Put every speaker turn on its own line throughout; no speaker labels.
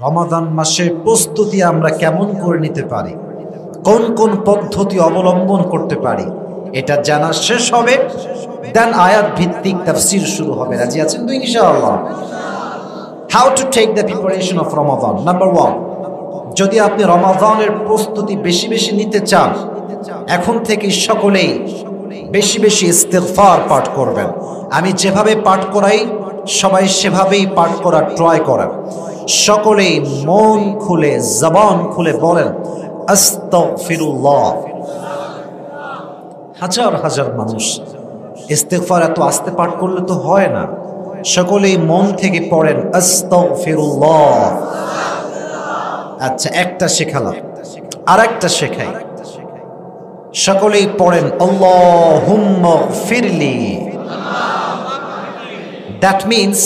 রমাদান মাসের প্রস্তুতি আমরা কেমন করে নিতে পারি, কোন কোন পদ্ধতি অবলম্বন করতে পারি, এটা জানা শেষ হবে, দেন আয়াত ভিত্তিক তাফসীর শুরু হবে। রাজি আছেন তো ইনশাআল্লাহ? How to take the preparation of Ramadan. Number 1, যদি আপনি রমাদানের প্রস্তুতি বেশি বেশি নিতে চান, এখন থেকে সকলেই বেশি বেশি ইস্তিগফার পাঠ করবেন। আমি যেভাবে পাঠ করাই সবাই সেভাবেই পাঠ করার ট্রাই করেন। সকলেই মন খুলে জবান খুলে বলেন আস্তাগফিরুল্লাহ। হাজার হাজার মানুষ ইস্তিগফার এত আস্তে পাঠ করলে তো হয় না। সকলেই মন থেকে পড়েন আস্তাগফিরুল্লাহ। আচ্ছা, একটা শেখালাম, আর একটা শেখাই। সকলেই পড়েন আল্লাহুম্মা গফিরলি। That means,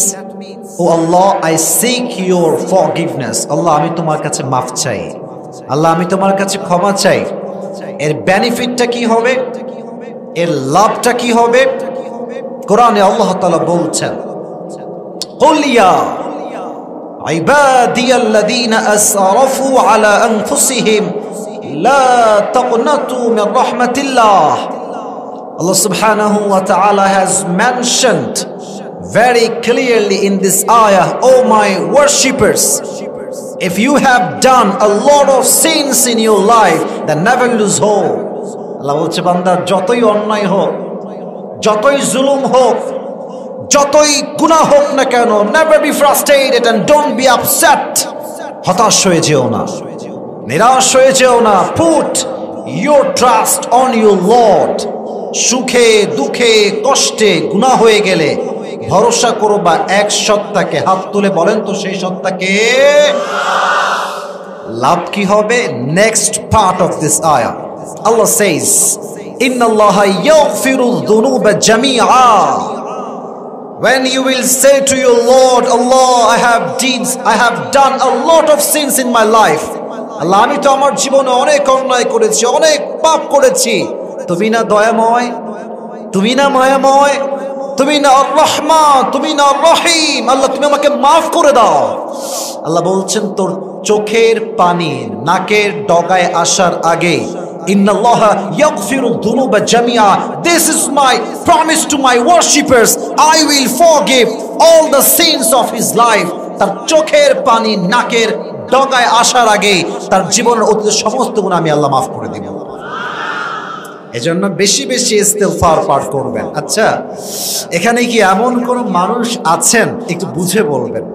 O Allah, I seek your forgiveness. Allah, আমি তোমার কাছে মাফ চাই। আল্লাহ, আমি তোমার কাছে ক্ষমা চাই। এর বেনিফিটটা কি হবে, এর লাভটা কি হবে? কোরআনে আল্লাহ তাআলা বলছেন, কুল ইয়া ইবাদিয়াল্লাযীনা আসরাফু আলা আনফুসিহিম লা তাকনাতু Mir রাহমাতিল্লাহ। Allah subhanahu wa ta'ala has mentioned very clearly in this ayah, oh my worshippers, if you have done a lot of sins in your life, then never lose hope. Allah বলছে, বান্দা, যতই অন্যায় হোক, যতই জুলুম হোক, যতই গুনাহ হোক না কেন, never be frustrated and don't be upset. হতাশ হয়ে যেও না, নিরাশ হয়ে যেও না। Put your trust on your Lord. সুখে দুঃখে কষ্টে গুনাহ হয়ে গেলে ভরসা করো বা এক সত্তাকে। হাত তুলে বলেন তো সেই সত্তাকে। লাভ কি হবে? Next part of this ayah, Allah says, ইন্নাল্লাহা ইয়াগফিরুয যুনুবা জামিআ। When you will say to your Lord, Allah, I have done a lot of sins in my life. আল্লাহ, আমি তো আমার জীবনে অনেক অন্যায় করেছি, অনেক পাপ করেছি। তুমি না দয়াময়, তুমি না মায়াময়, তুমি না আর রহমান, তুমি না আর রহিম। আল্লাহ, তুমি আমাকে মাফ করে দাও। আল্লাহ বলছেন, তোর চোখের পানি নাকের ডগায় আসার আগে, ইন্নাল্লাহা ইয়াগফিরু যুনুবা জামিআ, this is my promise to my worshippers, I will forgive all the sins of his life. তার চোখের পানি নাকের ডগায় আসার আগে তার জীবনের অতীতের সমস্ত গুনাহ আমি আল্লাহ মাফ করে দিব। এজন্য বেশি বেশি ইস্তিগফার পাঠ করবেন। আচ্ছা, এখানে কি এমন কোন মানুষ আছেন, একটু বুঝে বলবেন,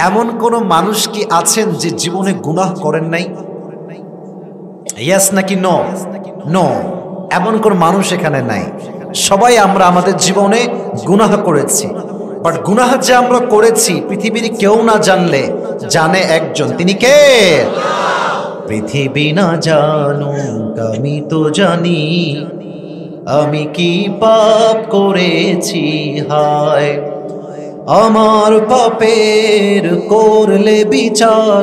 এমন কোন মানুষ কি আছেন যে জীবনে গুনাহ করেন নাই? ইয়েস নাকি নো? নো, এমন কোন মানুষ এখানে নাই। সবাই আমরা আমাদের জীবনে গুনাহ করেছি, বাট গুনাহ যে আমরা করেছি পৃথিবীর কেউ না জানলে জানে একজন, তিনি কে? পৃথিবী না জানুক আমি তো জানি, আমি কি পাপ করেছি হায়। আমার পাপের করলে বিচার,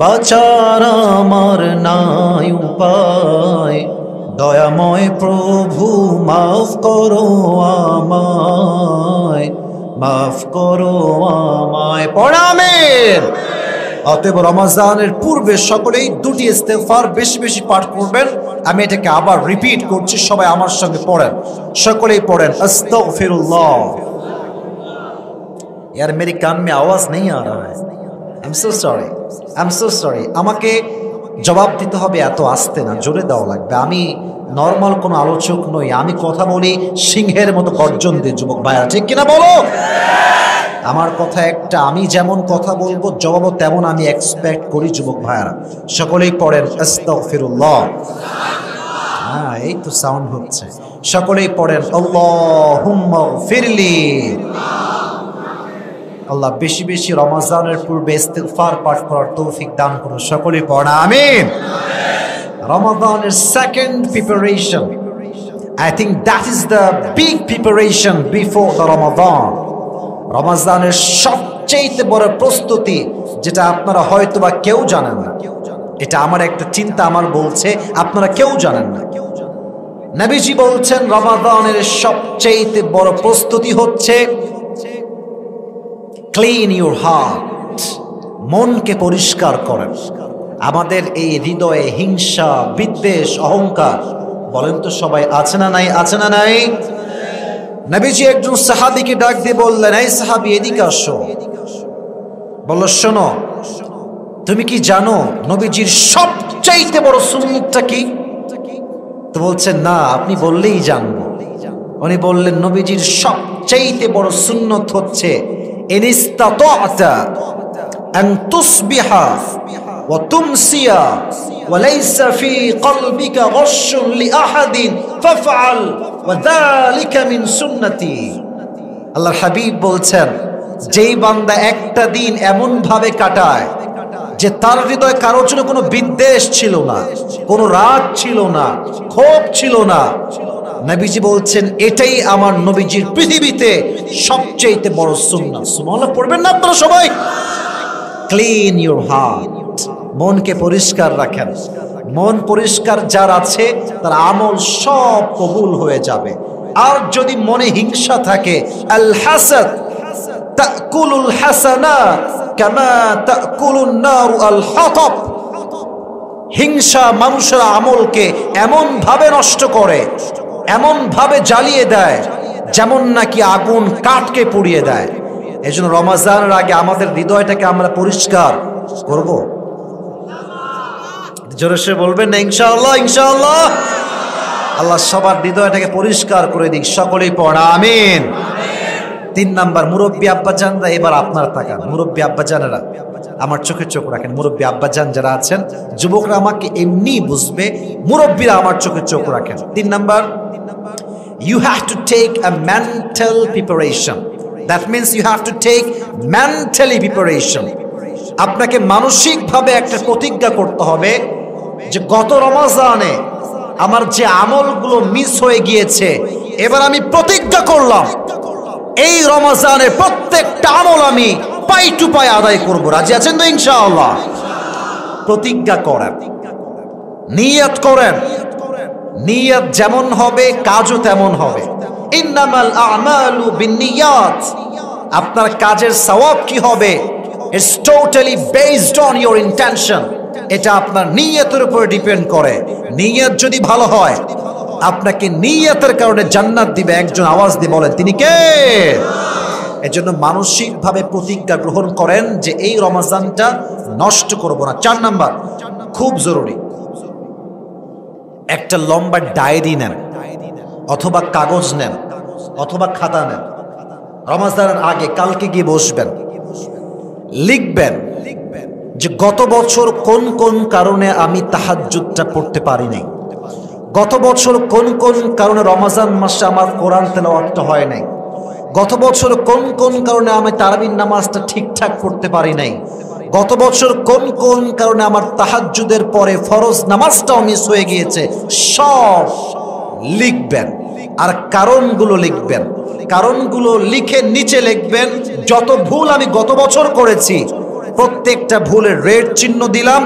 বাঁচার আমার নাই উপায়। দয়াময় প্রভু মাফ করো আমায়, মাফ করো আমায়। পড়া আমিন। অতএব রমজানের পূর্বে সকলেই দুটি ইস্তিগফার বেশি বেশি পাঠ করবেন। আমি এটাকে আবার রিপিট করছি, সবাই আমার সঙ্গে পড়েন। সকলেই পড়েন আস্তাগফিরুল্লাহ। यार मेरी कान में आवाज नहीं आ रहा है, आई एम सो सॉरी। আমাকে জবাব দিতে হবে, এত আস্তে না, জোরে দেওয়া লাগবে। আমি নরমাল কোনো আলোচক নই, আমি কথা বলি সিংহের মতো গর্জন দিয়ে। যুবক ভাইরা ঠিক কিনা বলো? আমার কথা একটা, আমি যেমন কথা বলবো জবাবও তেমন আমি এক্সপেক্ট করি। যুবক ভাইরা সকলেই পড়েন আস্তাগফিরুল্লাহ। হ্যাঁ, এই তো সাউন্ড হচ্ছে। সকলেই পড়েন আল্লাহুম্মা গফিরলি। আল্লাহ বেশি বেশি রমজানের পূর্বে ইস্তিগফার পাঠ করার তৌফিক দান করুন। সকলেই পড়েন আমিন। রমজানের second preparation, I think that is the big preparation before the Ramadan. রমজানের সবচেয়ে বড় প্রস্তুতি, যেটা আপনারা হয়তো বা কেউ জানেন না, এটা আমার একটা চিন্তা আমার বলছে আপনারা কেউ জানেন না। নবীজি বলছেন রমাদানের সবচেয়ে বড় প্রস্তুতি হচ্ছে ক্লিন ইউর হার্ট, মনকে পরিষ্কার করেন। আমাদের এই হৃদয়ে হিংসা, বিদ্বেষ, অহংকার বলেন তো সবাই আছে না নাই? আছে না নাই? নবীজি একজন সাহাবীকে ডাক দিয়ে বললেন, এই সাহাবী এদিকে আসো। বলল, শোনো, তুমি কি জানো নবীজির সবচাইতে বড় সুন্নাতটা কি? তো বলছেন, না, আপনি বললেই জানবো। উনি বললেন, নবীজির সবচাইতে বড় সুন্নত হচ্ছে ইনিস্তাতা'তা আন তুসবিহা ওয়া তুমসিয়া ওয়া লাইসা ফি কলবিকা গশশুন লিআহাদিন ফাফআল ওয়া যালিকা মিন সুন্নতি। আল্লাহর হাবিব বলছেন, যেই বান্দা একটা দিন এমন ভাবে কাটায় যে তার হৃদয়ে কারোর জন্য কোনো বিদ্বেষ ছিল না, কোনো রাগ ছিল না, ক্ষোভ ছিল না, নবীজি বলছেন এটাই আমার নবীজির পৃথিবীতে সবচেয়ে বড় সুন্নাত। সুবহানাল্লাহ পড়বেন না আপনারা সবাই? ক্লিন ইউর হার্ট, মনকে পরিষ্কার রাখেন। মন পরিষ্কার যার আছে তার আমল সব কবুল হয়ে যাবে। আর যদি মনে হিংসা থাকে, আল হাসাদ তাকুলুল হাসানাত কামা তাকুলুন নারু আল হাতাব, হিংসা মানুষের আমলকে এমন ভাবে নষ্ট করে, এমন ভাবে জ্বালিয়ে দেয়, যেমন নাকি আগুন কাঠকে পুড়িয়ে দেয়। এজন্য রমজানের আগে আমাদের হৃদয়টাকে আমরা পরিষ্কার করব। জোরে সে বলবেন না ইনশাআল্লাহ? ইনশাআল্লাহ। আল্লাহ সবার হৃদয়টাকে পরিষ্কার করে দিক। সকলেই পড়া আমিন। 3 নাম্বার, মুরব্বী আব্বাজানরা, এবার আপনার তাকান। মুরব্বী আব্বাজানেরা আমার চোখে চোখ রাখেন। মুরব্বী আব্বাজান যারা আছেন, যুবকরা আমাকে এমনি বুঝবে, মুরব্বীরা আমার চোখে চোখ রাখেন। 3 number, you have to take a mental preparation. That means you have to take mentally preparation. আপনাকে মানসিকভাবে একটা প্রতিজ্ঞা করতে হবে যে গত রমজানে আমার যে আমলগুলো মিস হয়ে গিয়েছে, এবার আমি প্রতিজ্ঞা করলাম এই রমজানের প্রত্যেকটা আমল আমি পাই টু পাই আদায় করব। রাজি আছেন তো ইনশাআল্লাহ? প্রতিজ্ঞা করেন, নিয়ত করেন। নিয়ত যেমন হবে কাজও তেমন হবে। ইন্নামাল আমালু বিন্নিয়াত, আপনার কাজের সওয়াব কি হবে, it's totally based on your intention. এটা আপনার নিয়তের উপর ডিপেন্ড করে। নিয়ত যদি ভালো হয়, আপনাকে নিয়তের কারণে জান্নাত দিবে। একজন আওয়াজ দিয়ে বলেন, তিনি কে? এজন্য মানসিকভাবে প্রতিজ্ঞা গ্রহণ করেন যে এই রমজানটা নষ্ট করব না। 4 নাম্বার, খুব জরুরি, একটা লম্বা ডায়েরি নেন, অথবা কাগজ নেন, অথবা খাতা নেন। রমজানের আগে কালকে গিয়ে বসবেন, লিখবেন যে গত বছর কোন কোন কারণে আমি তাহাজ্জুদটা পড়তে পারি নাই, গত বছর কোন কোন কারণে রমজান মাসে আমার কোরআন তেলাওয়াতটা হয় নাই, গত বছর কোন কোন কারণে আমি তারাবির নামাজটা ঠিকঠাক পড়তে পারি নাই, গত বছর কোন কোন কারণে আমার তাহাজ্জুদের পরে ফরজ নামাজটাও মিস হয়ে গিয়েছে। সব লিখবেন আর কারণগুলো লিখবেন। কারণগুলো লিখে নিচে লিখবেন যত ভুল আমি গত বছর করেছি প্রত্যেকটা ভুলের রেড চিহ্ন দিলাম।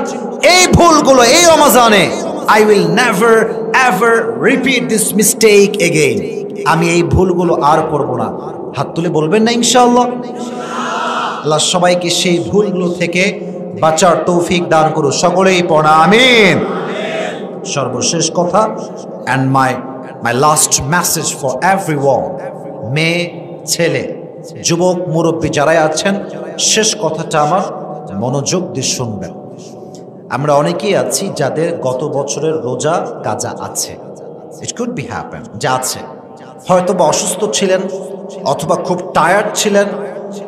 এই ভুলগুলো এই রমজানে I will never ever repeat this mistake again. আমি এই ভুলগুলো আর করব না। হাত তুলে বলবেন না ইনশাআল্লাহ? আল্লাহ সবাইকে সেই ভুলগুলো থেকে বাঁচার তৌফিক দান করুন। সকলেই পড়া আমিন। সর্বশেষ কথা, and my last message for everyone, মেয়ে ছেলে যুবক মুরব্বী যারাই আছেন, শেষ কথাটা আমার মনোযোগ দিয়ে শুনবেন। আমরা অনেকেই আছি যাদের গত বছরের রোজা কাজা আছে। ইট কুড বি হ্যাপেন যে আছে, হয়তো বা অসুস্থ ছিলেন, অথবা খুব টায়ার্ড ছিলেন,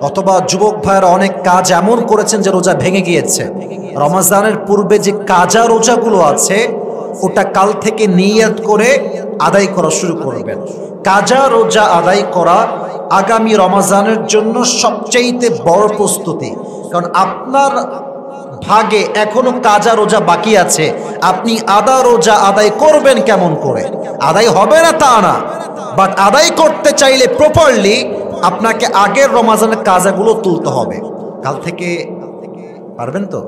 অথবা যুবক ভাইয়েরা অনেক কাজ এমন করেছেন যে রোজা ভেঙে গিয়েছে। রমজানের পূর্বে যে কাজা রোজাগুলো আছে ওটা কাল থেকে নিয়ত করে আদায় করা শুরু করবেন। কাজা রোজা আদায় করা আগামী রমজানের জন্য সবচাইতে বড় প্রস্তুতি। কারণ আপনার ভাগে এখনো কাজা রোজা বাকি আছে, আপনি আদা রোজা আদায় করবেন কেমন করে? আদায় হবে না তা না, বাট আদায় করতে চাইলে প্রপারলি আপনাকে আগের রমজানের কাজাগুলো তুলতে হবে। কাল থেকে পারবেন তো?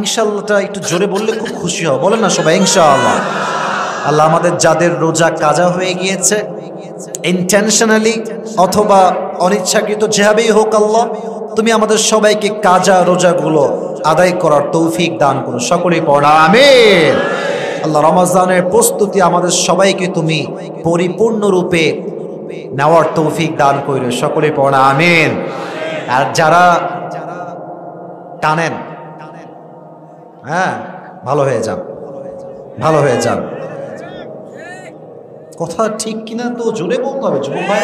ইনশাআল্লাহটা একটু জোরে বললে খুব খুশি হব। বলেন না সবাই ইনশাআল্লাহ। আল্লাহ আমাদের যাদের রোজা কাজা হয়ে গিয়েছে, ইন্টেনশনালি অথবা অনিচ্ছাকৃত যেভাবেই হোক, আল্লাহ তুমি আমাদের সবাইকে কাজা রোজাগুলো আদায় করার তৌফিক দান করো, সকলেই পড়া আমিন। আল্লাহ রমজানের প্রস্তুতি আমাদের সবাইকে তুমি পরিপূর্ণরূপে নেওয়ার তৌফিক দান করো, সকলেই পড়া আমিন। আর যারা টানেন, হ্যাঁ ভালো হয়ে যান, ভালো হয়ে যান। কথা ঠিক কিনা তো জোরে বলতে হবে যুবক ভাই।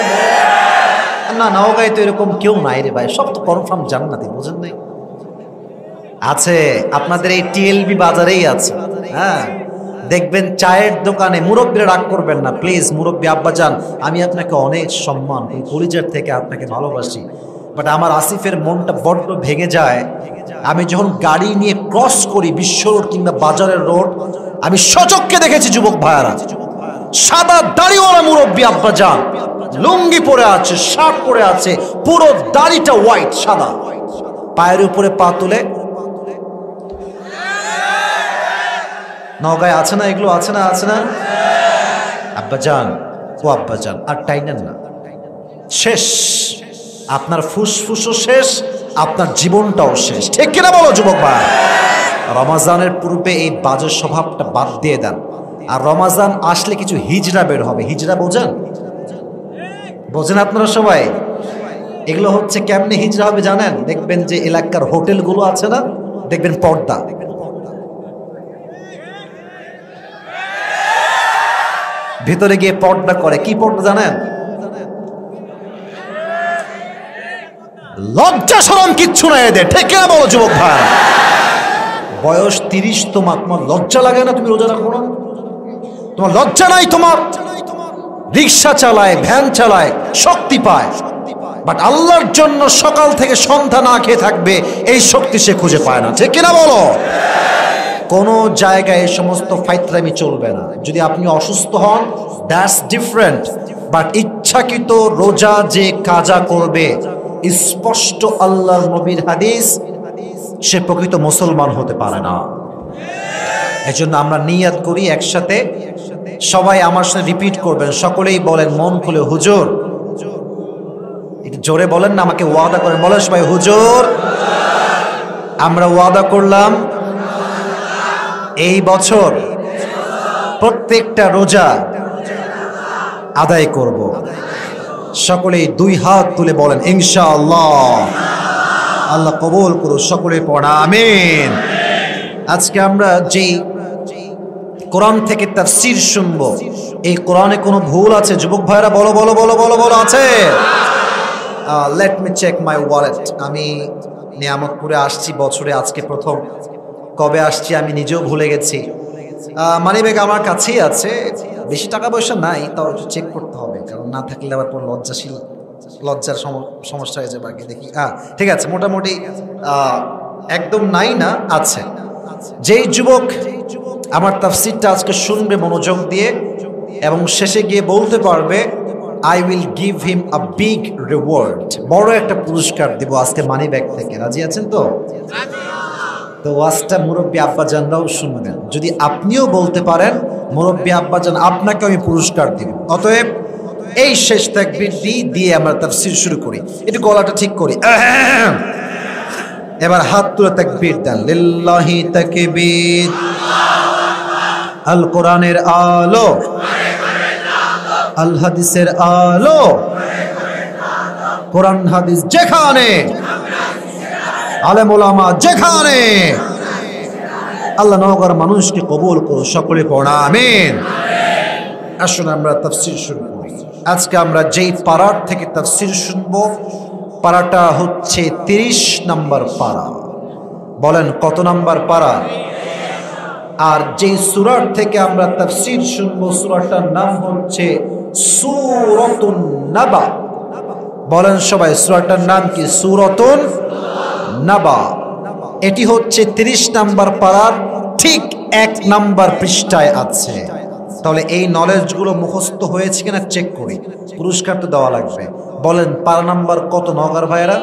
না নওগাঁয় তো এরকম কেউ নাই রে ভাই, সব তো কনফার্ম জান্নাতি, বুঝেন নাই? আছে আপনাদের এই টিএলবি বাজারেই আছে। হ্যাঁ দেখবেন চায়ের দোকানে, মুরব্বীরা রাগ করবেন না প্লিজ, মুরব্বী আব্বাজান আমি আপনাকে অনেক সম্মান করি, কলিজার থেকে আপনাকে ভালোবাসি, বাট আমার আসিফের মনটা বড্ড ভেঙে যায় আমি যখন গাড়ি নিয়ে ক্রস করি বিশ্ব রোড কিংবা বাজারের রোড, আমি সচক্ষে দেখেছি যুবক ভাইয়ারা সাদা দাড়িওয়ালা মুরব্বী আব্বাজান লুঙ্গি পরে আছে, শার্ট পরে আছে, পুরো দাড়িটা হোয়াইট সাদা, পায়ের উপরে পা তুলে। নওগাঁয় আছে না এগুলো? আছে না? আছে না? আব্বাজান ও আব্বাজান আর টাইনেন না, শেষ আপনার ফুসফুসও শেষ, আপনার জীবনটাও শেষ, ঠিক কিনা বলো যুবক ভাই? রমাজানের পূর্বে এই বাজে স্বভাবটা বাদ দিয়ে দেন। আর রমাজান আসলে কিছু হিজড়া বের হবে। হিজড়া বোঝেন? বোঝেন আপনারা সবাই? এগুলো হচ্ছে কেমনে হিজড়া হবে জানেন? দেখবেন যে এলাকার হোটেলগুলো আছে না, দেখবেন পর্দা, ভিতরে গিয়ে পর্দা করে। কি পর্দা জানেন? লজ্জা শরম কিচ্ছু নাই এদের, ঠিক কিনা বলো যুবক ভাই? বয়স 30 তোমার লজ্জা লাগে না? তুমি রোজা রাখো না, তোমার লজ্জা নাই? তোমার রিক্সা চালায়, ভ্যান চালায়, শক্তি পায়, বাট আল্লাহর জন্য সকাল থেকে সন্ধ্যা না খেয়ে থাকবে, এই শক্তি সে খুঁজে পায় না, ঠিক কিনা বলো? কোন জায়গায় এই সমস্ত ফাইতরামি চলবে না। যদি আপনি অসুস্থ হন দ্যাটস ডিফারেন্ট, বাট ইচ্ছাকৃত রোজা যে কাজা করবে, স্পষ্ট আল্লাহর নবীর হাদিস, সে প্রকৃত মুসলমান হতে পারে না। এজন্য আমরা নিয়াত করি একসাথে, সবাই আমার সাথে রিপিট করবেন, সকলেই বলেন মন খুলে হুজুর, একটু জোরে বলেন না, আমাকে ওয়াদা করেন, বলেন সবাই হুজুর আমরা ওয়াদা করলাম এই বছর প্রত্যেকটা রোজা আদায় করব। সকলেই 2 হাত তুলে বলেন ইনশাআল্লাহ। আল্লাহ কবুল করুন, সকলে পড়া আমিন। আজকে আমরা যেই কোরআন থেকে তাফসীর শুনবো, এই কোরআনে কোনো ভুল আছে যুবক ভাইরা? বলো বলো বলো বলো বলো, আছে? Let me check my wallet. আমি নিয়ামতপুরে আসছি বছরে আজকে প্রথম, কবে আসছি আমি নিজেও ভুলে গেছি। মানিব্যাগ আমার কাছেই আছে, বেশি টাকা পয়সা নাই, তাও একটু চেক করতে হবে, কারণ না থাকলে আবার পর লজ্জার সমস্যা হয়ে যাবে। আগে দেখি, ঠিক আছে, মোটামুটি একদম নাই না, আছে। যেই যুবক আমার তাফসীরটা আজকে শুনবে মনোযোগ দিয়ে এবং শেষে গিয়ে বলতে পারবে I will give him a big reward, বড় একটা পুরস্কার দিব আজকে মানিব্যাগ থেকে, রাজি আছেন তো? তো ওয়াজটা মুরব্বী আব্বাজানরাও শুনবেন, যদি আপনিও বলতে পারেন মুরব্বী আব্বাজান আপনাকে আমি পুরস্কার দিব। অতএব এই শেষ তাকবীর দিয়ে আমরা তাফসীর শুরু করি। একটু গলাটা ঠিক করি, এবার হাত তুলে তাকবীর দেন, লিল্লাহি তাকবীর। আল কোরআনের আলো, আল হাদিসের আলো, কোরআন হাদিস যেখানে, আলেম ওলামা যেখানে, আল্লাহ নওগাঁর মানুষকে কবুল করো, সকলে পড়া আমিন। আসুন আমরা তাফসীর শুরু করি। আজকে আমরা যেই পারার থেকে তাফসীর শুনবো, পারাটা হচ্ছে 30 নম্বর পারা। বলেন কত নম্বর পারা? আর যেই সূরার থেকে আমরা তাফসীর শুনবো, সূরাটার নাম হচ্ছে সূরাতুন নাবা। বলেন সবাই সূরাটার নাম কি? সূরাতুন নাবা। এটি হচ্ছে 30 নম্বর পারার ঠিক 1 নম্বর পৃষ্ঠায় আছে। তাহলে এই নলেজগুলো মুখস্থ হয়েছে কিনা চেক করি, পুরস্কার তো দেওয়া লাগবে। বলেন পারা নাম্বার কত নওগাঁর ভাইয়েরা?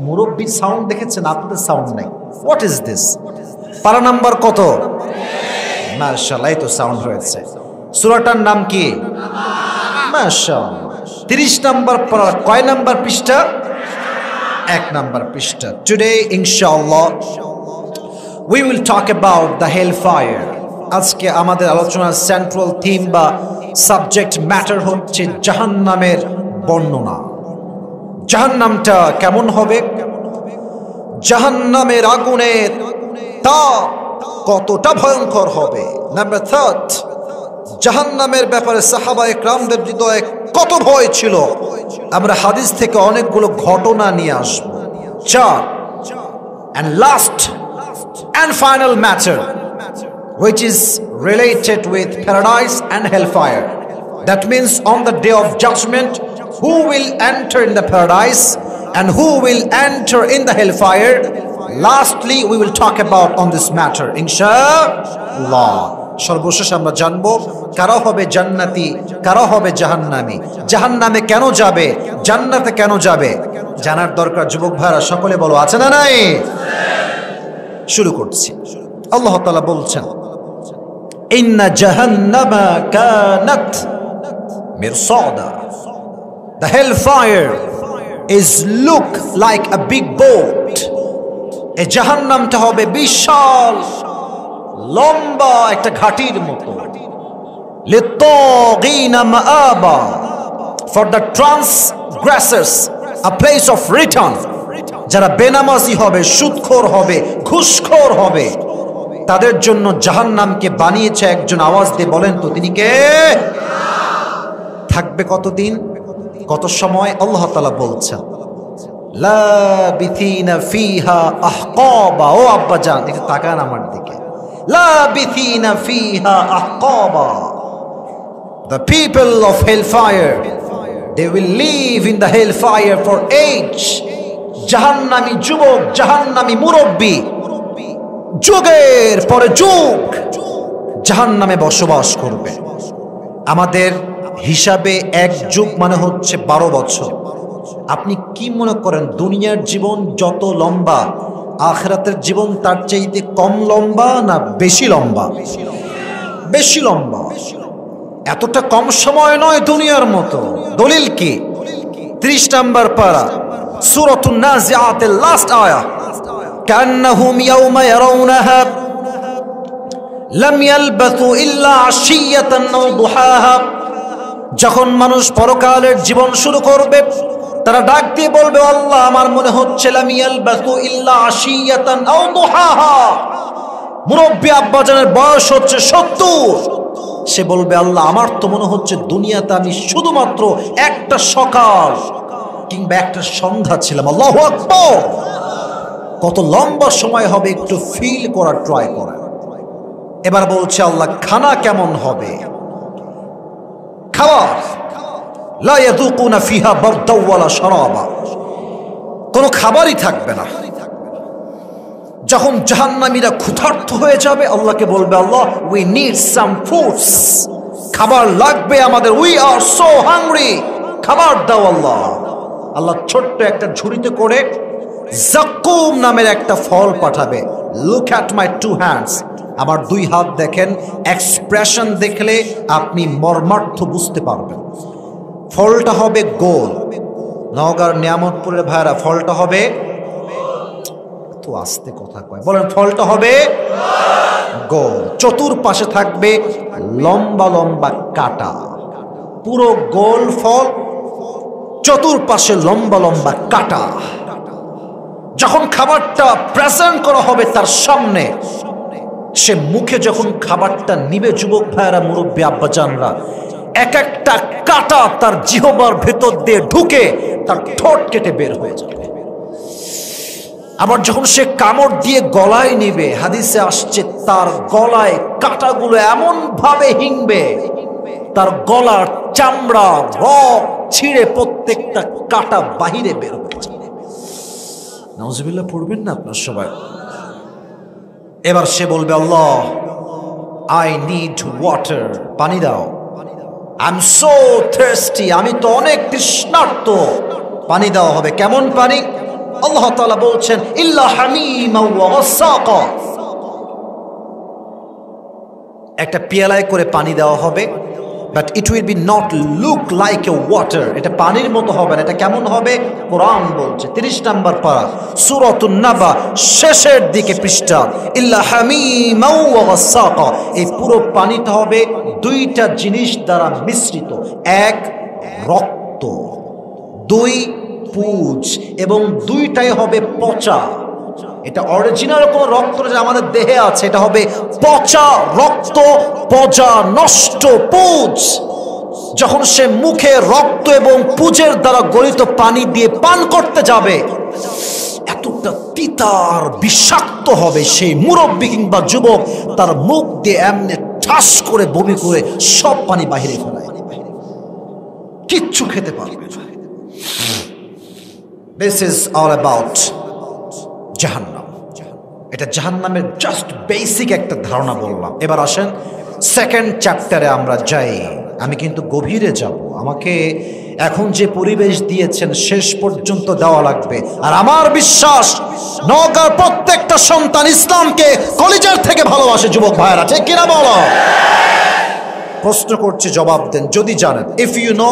মুরব্বীর সাউন্ড দেখেছেন, আপনাদের সাউন্ড নাই, হোয়াট ইজ দিস? পারা নাম্বার কত? মাশাআল্লাহ, এই তো সাউন্ড হয়েছে। সূরাটার নাম কি? মাশাআল্লাহ। 30 নম্বর পারা, কয় নাম্বার পৃষ্ঠা? এক নাম্বার পৃষ্ঠা। Today inshallah we will talk about the hellfire. আজকে আমাদের আলোচনার সেন্ট্রাল থিম বা সাবজেক্ট ম্যাটার হচ্ছে জাহান্নামের বর্ণনা। জাহান্নামটা কেমন হবে, জাহান্নামের আগুনের তাপ কতটা ভয়ঙ্কর হবে। নাম্বার 3, জাহান্নামের ব্যাপারে সাহাবায়ে কেরামদের হৃদয়ে কত ভয় ছিল, আমরা হাদিস থেকে অনেকগুলো ঘটনা নিয়ে আসব। 4, and last and final matter which is related with paradise and hellfire. That means on the day of judgment, who will enter in the paradise and who will enter in the hellfire. Lastly, we will talk about on this matter, inshallah. সর্বশেষ আমরা জানবো কারা হবে জান্নাতি, কারা হবে জাহান্নামী, জাহান্নামে কেন যাবে, জান্নাতে কেন যাবে, জানার দরকার যুবক ভাইরা। সকলে বলো আছে না নাই? শুরু করছি। আল্লাহ তাআলা বলছেন, ইন্না জাহান্নামা কানাত মিরসাদা। The hellfire is look like a big boat. এই জাহান্নামটা হবে বিশাল লম্বা একটা ঘাটির মতো। লিত্তাগিনা মাআবা, for the transgressors a place of return. যারা বেনামাজি হবে, সুদখোর হবে, ঘুষখোর হবে, তাদের জন্য জাহান্নামকে বানিয়েছে একজন। আওয়াজ দিয়ে বলেন তো তিনি কে? থাকবে কতদিন, কত সময়? আল্লাহ তাআলা বলছেন, লাবিথিনা ফিহা আহকাবা। ও আব্বা জান একটু তাকান আমার দিকে। লাবিথিনা ফিহা আহকাবা, the people of hellfire, they will live in the hellfire for age. জাহান্নামী যুবক, জাহান্নামী মুরব্বী যুগের পরে যুগ জাহান্নামে বসবাস করবে। আমাদের হিসাবে এক যুগ মানে হচ্ছে 12 বছর। আপনি কি মনে করেন দুনিয়ার জীবন যত লম্বা, আখিরাতের জীবন তার চাইতে কম লম্বা না বেশি লম্বা? বেশি লম্বা। এতটা কম সময় নয় দুনিয়ার মতো। দলিল কি? 30 নম্বর পারা সূরাতুন নাজিআতের লাস্ট আয়াত, কান্নাহুম ইয়াওমা ইয়ারাউনাহা লাম ইয়ালবাথু ইল্লা আশিয়াতান আও দুহাহা। যখন মানুষ পরকালের জীবন শুরু করবে, তারা ডাক দিয়ে বলবে, আল্লাহ আমার মনে হচ্ছে লাম ইয়ালবাথু ইল্লা আশিয়াতান আও দুহাহা। মুরব্বী আব্বাজানের বয়স হচ্ছে 70। সে বলবে, আল্লাহ আমার তো মনে হচ্ছে দুনিয়াতে আমি শুধুমাত্র একটা সকাল কিংবা একটা সন্ধ্যা ছিলাম। আল্লাহু আকবার। কত লম্বা সময় হবে একটু ফিল করার ট্রাই করা। এবার বলছে আল্লাহ খানা কেমন হবে? খাবার, লা ইয়াযুকুনা ফিহা বারদা ওয়ালা শারাবা, কোনো খাবারই থাকবে না। যখন জাহান্নামীরা ক্ষুধার্ত হয়ে যাবে, আল্লাহকে বলবে, আল্লাহ উই নিড সাম ফুডস, খাবার লাগবে আমাদের, উই আর সো হাংরি, খাবার দাও আল্লাহ। আল্লাহ ছোট্ট একটা ঝুড়িতে করে যাক্কুম নামের একটা ফল পাঠাবে। লুক অ্যাট মাই 2 হ্যান্ডস, আমার 2 হাত দেখেন। এক্সপ্রেশন দেখলে আপনি মর্মার্থ বুঝতে পারবেন। ফলটা হবে গোল। নওগাঁর নিয়ামতপুরের ভাইরা, ফলটা হবে, তো আস্তে কথা কয়, বলেন ফলটা হবে গোল। চতুর্পাশে থাকবে লম্বা লম্বা কাটা। পুরো গোল ফল, চতুর্পাশে লম্বা লম্বা কাটা। যখন খাবারটা প্রেজেন্ট করা হবে তার সামনে, সে মুখে যখন খাবারটা নিবে, যুবক ভাইয়েরা, মুরব্বী আব্বাজানরা, এক একটা কাটা তার জিহ্বার ভেতর দিয়ে ঢুকে তার ঠোঁট কেটে বের হয়ে যাবে। আবার যখন সে কামড় দিয়ে গলায় নিবে, হাদিসে আসছে তার গলায় কাটাগুলো এমন ভাবে হিংবে, তার গলার চামড়া রক ছিঁড়ে প্রত্যেকটা কাটা বাহিরে বের হয়ে যাবে। নাউজুবিল্লাহ পড়বেন না আপনার সবাই? এবার সে বলবে, আল্লাহ আই নিড ওয়াটার, পানি দাও। আই এম সো থার্স্টি, আমি তো অনেক তৃষ্ণার্ত, পানি দেওয়া হবে। কেমন পানি? আল্লাহ তাআলা বলছেন, ইল্লা হামিমা ওয়া গাসাকা, একটা পেয়ালায় করে পানি দেওয়া হবে। But it will be not look like a water, এটা পানির মতো হবে না। এটা কেমন হবে? কোরআন বলছে 30 নম্বর পারা সূরাতুন নাবা শেষের দিকে পৃষ্ঠা, ইল্লা হামিমান ওয়া গাসসাকা, এই পুরো পানিটা হবে দুইটা জিনিস দ্বারা মিশ্রিত। এক, রক্ত, দুই, পুজ, এবং দুইটাই হবে পচা। এটা অরিজিনাল কোন রক্ত যে আমাদের দেহে আছে, এটা হবে পচা রক্ত, পচা নষ্ট পুজ। যখন সে মুখে রক্ত এবং পুজের দ্বারা গলিত পানি দিয়ে পান করতে যাবে, এতটা তিতার বিষাক্ত হবে, সেই মুরব্বী কিংবা যুবক তার মুখ দিয়ে এমনি ঠাস করে বমি করে সব পানি বাহিরে ফেলায়, কিচ্ছু খেতে পারবে না। This is all about জাহান্নাম। এটা জাহান্নামের জাস্ট বেসিক একটা ধারণা বললাম। এবার আসেন সেকেন্ড চ্যাপ্টারে আমরা যাই। আমি কিন্তু গভীরে যাব, আমাকে এখন যে পরিবেশ দিয়েছেন শেষ পর্যন্ত দেওয়া লাগবে। আর আমার বিশ্বাস নওগাঁর প্রত্যেকটা সন্তান ইসলামকে কলিজার থেকে ভালোবাসে। যুবক ভাইরা ঠিক কিনা বলো? প্রশ্ন করছে, জবাব দেন যদি জানেন। If you know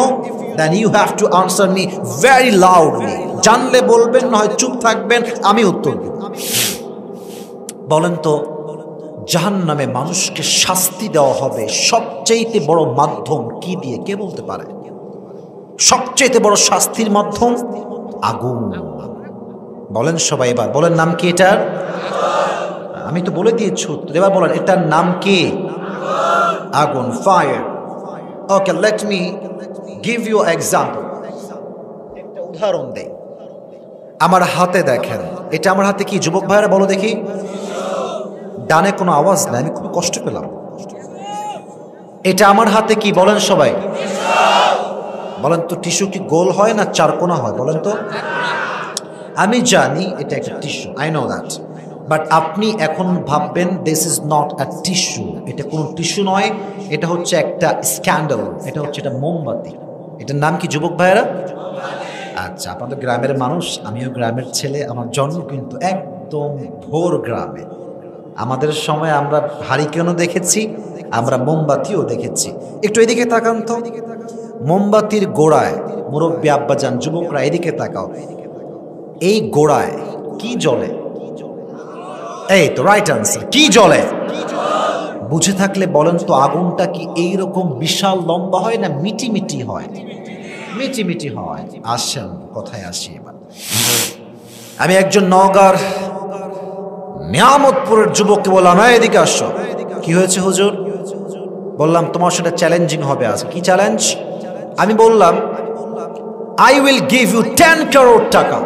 then you have to answer me very loudly. জানলে বলবেন, নয় চুপ থাকবেন, আমি উত্তর দেব। বলেন তো, জাহান্নামে মানুষকে শাস্তি দেওয়া হবে সবচেয়ে বড় মাধ্যম কি দিয়ে? কে বলতে পারে? সবচেয়ে বড় শাস্তির মাধ্যম আগুন। বলেন সবাই, এবার বলেন নাম কি এটার? আমি তো বলে দিয়েছি উত্তর, এবার বলেন এটার নাম কি? আগুন, fire. Okay, let me give you example. একটা উদাহরণ দেই। আমার হাতে দেখেন, এটা আমার হাতে কি? যুবক ভাইরা বলো দেখি। ডানে কোনো আওয়াজ নাই, আমি খুব কষ্ট পেলাম। এটা আমার হাতে কি? বলেন সবাই। বলেন তো, টিস্যু কি গোল হয় না চারকোনা হয়? বলেন তো। আমি জানি এটা একটা tissue, I know that, but আপনি এখন ভাববেন this is not a tissue. এটা কোনো টিস্যু নয়, এটা হচ্ছে একটা স্ক্যান্ডাল, এটা হচ্ছে একটা মোমবাতি। এটার নাম কি যুবক ভাইয়েরা? আচ্ছা, আপনাদের গ্রামের মানুষ, আমিও গ্রামের ছেলে, আমার জন্ম কিন্তু একদম ভোর গ্রামে। আমাদের সময় আমরা হারিকেনও দেখেছি, আমরা মোমবাতিও দেখেছি। একটু এদিকে তাকান তো, মোমবাতির গোড়ায়, মুরব্বী আব্বাজান, যুবকরা এদিকে তাকাও, এই গোড়ায় কি জ্বলে? এই তো রাইট আনসার, কি জ্বলে? বুঝে থাকলে বলেন তো, আগুনটা কি এইরকম বিশাল লম্বা হয় না মিটি মিটি হয়? মিটি মিটি হয়। আসেন কোথায় আসি এবার। আমি একজন নওগাঁর নিয়ামতপুরের যুবককে বললাম, এদিকে আসো। কি হয়েছে হুজুর? বললাম তোমার সেটা চ্যালেঞ্জিং হবে আজ। কি চ্যালেঞ্জ? আমি বললাম I will give you 10 crore টাকা,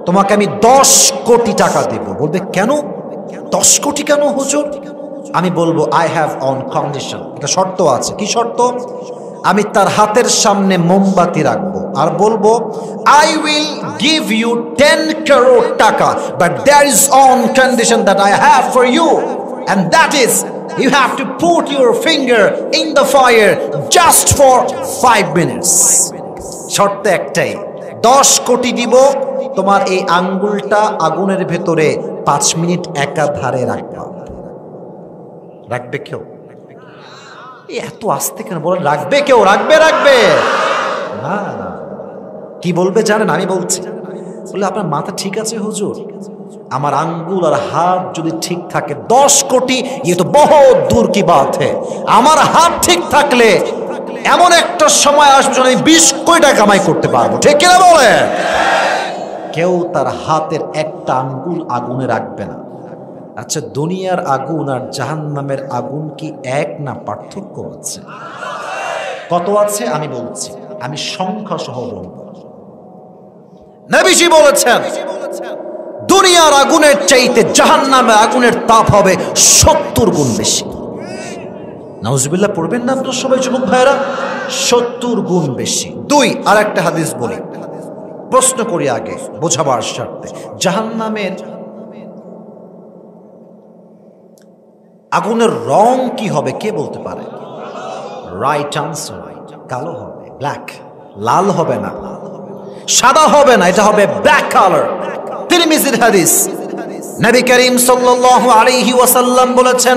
তোমাকে আমি 10 কোটি টাকা দেব। বলবে কেন 10 কোটি কেন হুজুর? আমি বলবো আই হ্যাভ অন কন্ডিশন, একটা শর্ত আছে। কি শর্ত? আমি তার হাতের সামনে মোমবাতি রাখবো আর বলবো I will give you 10 crore taka, but there is one condition that I have for you, and that is you have to put your finger in the fire just for 5 minutes. শর্ত একটাই, 10 কোটি দিব, তোমার এই আঙ্গুলটা আগুনের ভেতরে 5 মিনিট একাধারে রাখবা। রাখবে কেউ? এত আস্তে কেন বলেন? রাখবে কেউ? রাখবে রাখবে না না। কি বলবে জানেন? আমি বলছি, বলে আপনার মাথা ঠিক আছে হুজুর? আমার আঙ্গুল আর হাত যদি ঠিক থাকে 10 কোটি ये तो बहुत दूर की बात है। আমার হাত ঠিক থাকলে এমন একটা সময় আসবে যখন আমি 20 কোটি টাকা কামাই করতে পারবো। ঠিক কিনা বলে? কেউ তার হাতের একটা আঙ্গুল আগুনে রাখবে না। আচ্ছা, দুনিয়ার আগুন আর জাহান্নামের আগুন কি এক না পার্থক্য আছে? কত আছে আমি বলছি, আমি সংখ্যা সহ বলবো। নবীজি বলেছেন দুনিয়ার আগুনের চাইতে জাহান্নামের আগুনের তাপ হবে 70 গুণ বেশি। নাউজুবিল্লাহ পড়বেন না আপনারা সবাই যুবক ভাইরা? 70 গুণ বেশি। দুই, আর একটা হাদিস বলি, প্রশ্ন করি আগে বোঝাবার স্বার্থে। জাহান্নামের আগুনের রং কি হবে কে বলতে পারে? রাইট আনসার, কালো হবে, ব্ল্যাক। লাল হবে না, সাদা হবে না, এটা হবে ব্ল্যাক কালার। তিরমিজির হাদিস, নবী করিম সাল্লাল্লাহু আলাইহি ওয়াসাল্লাম বলেছেন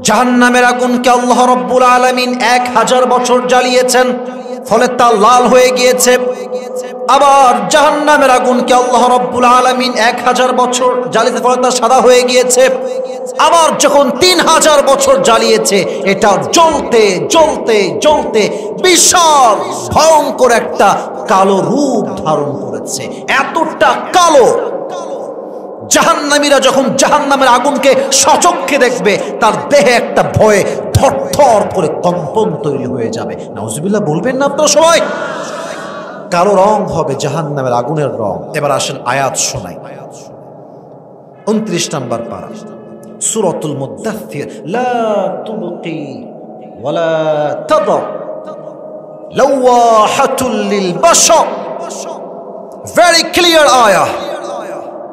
জাহান্নামের আগুনকে আল্লাহ রাব্বুল আলামিন 1000 বছর জ্বালিয়েছেন, ফলে তা লাল হয়ে গিয়েছে। আবার জাহান্নামের আগুনকে আল্লাহ রাব্বুল আলামিন 1000 বছর জ্বালিয়েছে, ফলে তা সাদা হয়ে গিয়েছে। আবার যখন 3000 বছর জ্বালিয়েছে, এটা জ্বলতে জ্বলতে জ্বলতে বিশাল ভয়ঙ্কর একটা কালো রূপ ধারণ করেছে। এতটা কালো, জাহান্নামীরা যখন জাহান্নামের আগুনকে সচক্ষে দেখবে, তার দেহে একটা ভয়ে থরথর করে কম্পন তৈরি হয়ে যাবে। নাউজুবিল্লাহ বলবেন না আপনারা সবাই? কালো রং হবে জাহান্নামের আগুনের রং। এবার আসেন আয়াত শোনাই। 29 নম্বর পারা, সূরাতুল মুদ্দাথির। লা তুবকি ওয়ালা তাদা লাওয়াহাতুল লিল Bashar. Very clear ayah.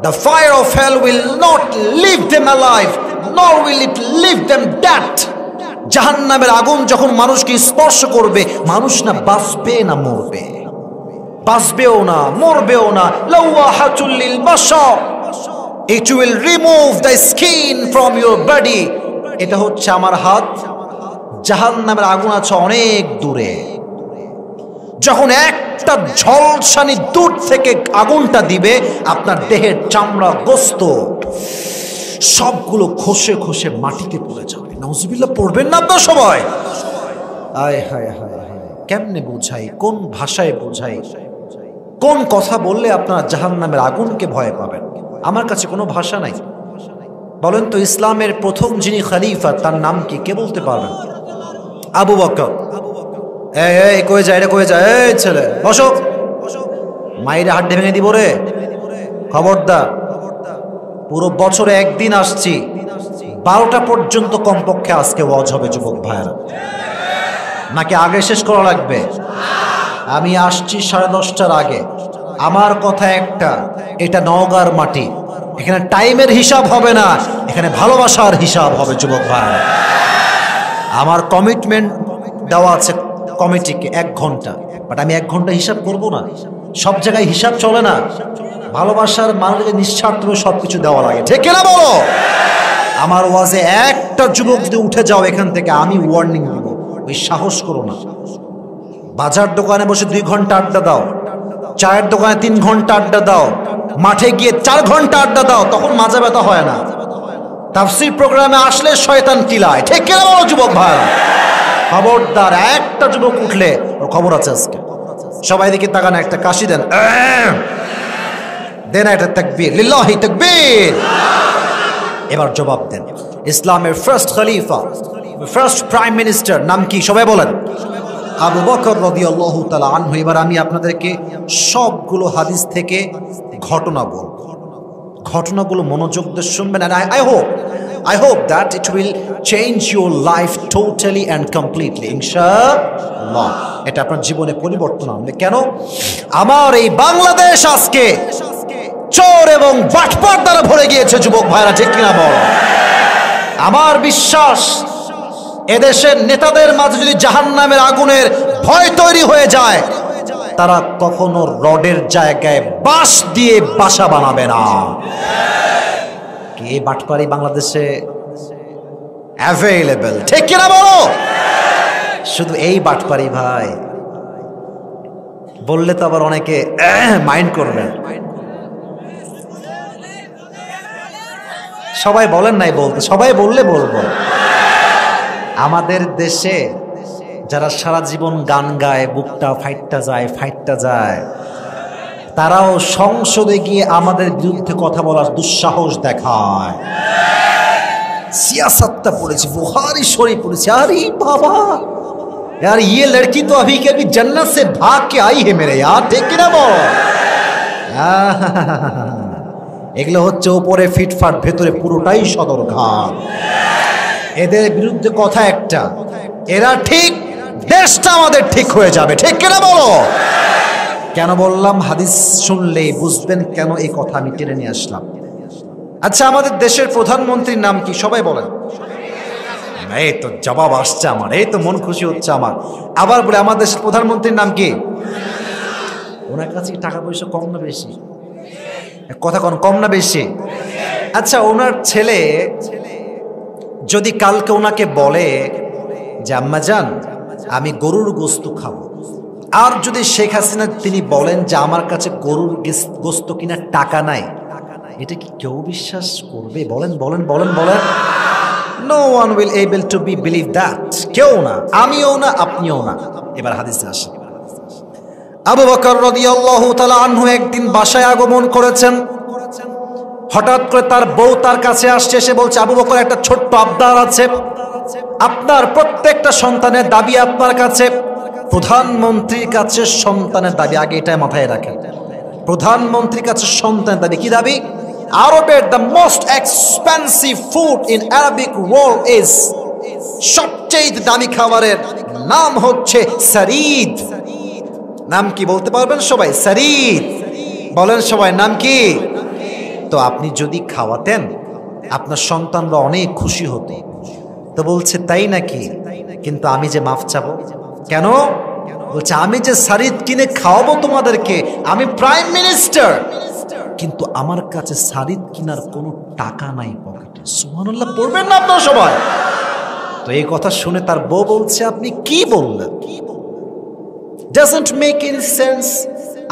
The fire of hell will not leave them alive, nor will it leave them dead. জাহান্নামের আগুন যখন মানুষকে স্পর্শ করবে, মানুষ না বাঁচবে না মরবে, বাঁচবেও না মরবেও না। লাওয়াহাতুল লিল Bashar, it will remove the skin from your body. এটা হচ্ছে আমার হাত, জাহান্নামের আগুন আছে অনেক দূরে। যখন একটা ঝলসানি দূর থেকে আগুনটা দিবে, আপনার দেহের চামড়া গোস্ত সবগুলো খসে খসে মাটিতে পড়ে যাবে। নাউজুবিল্লাহ পড়বেন না আপনারা সবাই? আয় হায় হায় হায়, কেমনে বোঝাই, কোন ভাষায় বোঝাই, কোন কথা বললে আপনারা জাহান্নামের আগুনকে ভয় পাবেন? আমার কাছে কোনো ভাষা নাই। বলেন তো, ইসলামের প্রথম যিনি খলিফা, তার নাম কি? কে বলতে পারবেন? আবু বকর। এই কই যায় রে, কই যায়? এই ছেলে বসো, মাইরে হাড্ডি ভেঙে দিব রে, খবরদার। পুরো বছরে একদিন আসছি, 12টা পর্যন্ত কমপক্ষে আজকে ওয়াজ হবে যুবক ভাইয়েরা, নাকি আগে শেষ করা লাগবে? আমি আসছি 10:30টার আগে। আমার কথা একটা, এটা নওগাঁর মাটি, এখানে টাইমের হিসাব হবে না, এখানে ভালোবাসার হিসাব হবে যুবক ভাইয়েরা। আমার কমিটমেন্ট দেওয়া আছে কমিটিকে 1 ঘন্টা, বাট আমি 1 ঘন্টা হিসাব করব না। সব জায়গায় হিসাব চলে না, ভালোবাসার মানুষকে নিঃস্বার্থভাবে সবকিছু দেওয়া লাগে, ঠিক কিনা বলো? আমার ওয়াজে একটা যুবক যদি উঠে যাও এখান থেকে, আমি ওয়ার্নিং দিব, ওই সাহস করো না। বাজার দোকানে বসে 2 ঘন্টা আড্ডা দাও, চায়ের দোকানে 3 ঘন্টা আড্ডা দাও, মাঠে গিয়ে 4 ঘন্টা আড্ডা দাও, তখন মাজা ব্যথা হয় না। তাফসীর প্রোগ্রামে আসলে শয়তান কিলায়, ঠিক কিনা বলো যুবক ভাই? খবরদার, একটা যুবক উঠলে ওর খবর আছে আজকে। সবাই দিকে তাকান, একটা কাশি দেন, দেন একটা তাকবীর, লিল্লাহি তাকবীর। এবার জবাব দেন। ইসলামের ফার্স্ট খলিফা, ফার্স্ট প্রাইম মিনিস্টার নাম কি? সবাই বলেন। আবু বকর রাদিয়াল্লাহু তাআলা আনহু। এবার আমি আপনাদেরকে সবগুলো হাদিস থেকে ঘটনা বলব, ঘটনাগুলো মনোযোগ দিয়ে শুনবেন। and I hope that it will change your life totally and completely, ইনশাআল্লাহ। এটা আপনার জীবনে পরিবর্তন আনবে। কেন? আমার এই বাংলাদেশ আজকে চোর এবং বাটপার দ্বারা ভরে গিয়েছে যুবক ভাইরা, ঠিক কিনা বল? আমার বিশ্বাস, এদেশের নেতাদের মাঝে যদি জাহান্নামের আগুনের ভয় তৈরি হয়ে যায়, তারা কখনো রডের জায়গায় বাঁশ দিয়ে বাসা বানাবে না। কে বাটপারি বাংলাদেশে অ্যাভেলেবল, ঠিক কিনা বলো? শুধু এই বাটপারি ভাই বললে তো আবার অনেকে মাইন্ড করবেন। সবাই বলেন নাই বলতে, সবাই বললে বলবো। আমাদের দেশে যারা সারা জীবন গান গায়, বুকটা ফাইটটা যায়, তারাও সংসদে গিয়ে আমাদের বিরুদ্ধে কথা বলার দুঃসাহস দেখায়। সিয়াসতটা পড়েছি, বুখারী শরীফ পড়েছি। আরে বাবা यार, ये लड़की तो अभी के अभी जन्नत से भाग के आई है मेरे यार, ठीक किना বল? এগুলো হচ্ছে উপরে ফিটফাট, ভেতরে পুরোটাই সদরঘাট। এদের বিরুদ্ধে কথা একটা, এরা ঠিক, দেশটা আমাদের ঠিক হয়ে যাবে, ঠিক কিনা বলো? কেন বললাম? হাদিস শুনলেই বুঝবেন কেন এই কথা আমি টেনে নিয়ে আসলাম। আচ্ছা, আমাদের দেশের প্রধানমন্ত্রীর নাম কি? সবাই বলেন। এই তো জবাব আসছে আমার, এই তো মন খুশি হচ্ছে আমার। আবার বলে, আমাদের দেশের প্রধানমন্ত্রীর নাম কি? ওনার কাছে টাকা পয়সা কম না বেশি? কথা কন, কম না বেশি? আচ্ছা, ওনার ছেলে যদি কালকে ওনাকে বলে যে আম্মাজান আমি গরুর গোস্ত খাবো, আর যদি শেখ হাসিনা তিনি বলেন যে আমার কাছে গরুর গোস্ত কিনার টাকা নাই, এটা কি কেউ বিশ্বাস করবে? বলেন বলেন বলেন বলেন। No one will able to be believe that. কেউ না, আমিও না, আপনিও না। এবার হাদিসে আসে, আবু বকর রাদিয়াল্লাহু তাআলা আনহু একদিন বাসায় আগমন করেছেন। হঠাৎ করে তার বউ তার কাছে আসছে, এসে বলছে আবু বকর একটা ছোট্ট আবদার আছে, আপনার প্রত্যেকটা সন্তানের দাবি আপনার কাছে, প্রধানমন্ত্রীর কাছে সন্তানের দাবি। আগে এটা মাথায় রাখেন, প্রধানমন্ত্রীর কাছে সন্তানের দাবি। কি দাবি? আরবের the most expensive food in Arabic world is, সবচেয়ে দামি খাবারের নাম হচ্ছে সারিদ। নাম কি বলতে পারবেন সবাই? সারিদ বলেন সবাই, নাম কি? তো আপনি যদি খাওয়াতেন আপনার সন্তানরা অনেক খুশি হতো। তো বলছে তাই নাকি, কিন্তু আমি যে মাফ চাবো। কেন? বলছে আমি যে সারিদ কিনে খাওয়াবো তোমাদেরকে, আমি প্রাইম মিনিস্টার, কিন্তু আমার কাছে সারিদ কিনার কোনো টাকা নাই পকেটে। সুবহানাল্লাহ পড়বেন না আপনারা সবাই? তো এই কথা শুনে তার বউ বলছে আপনি কি বললেন? Doesn't make any sense.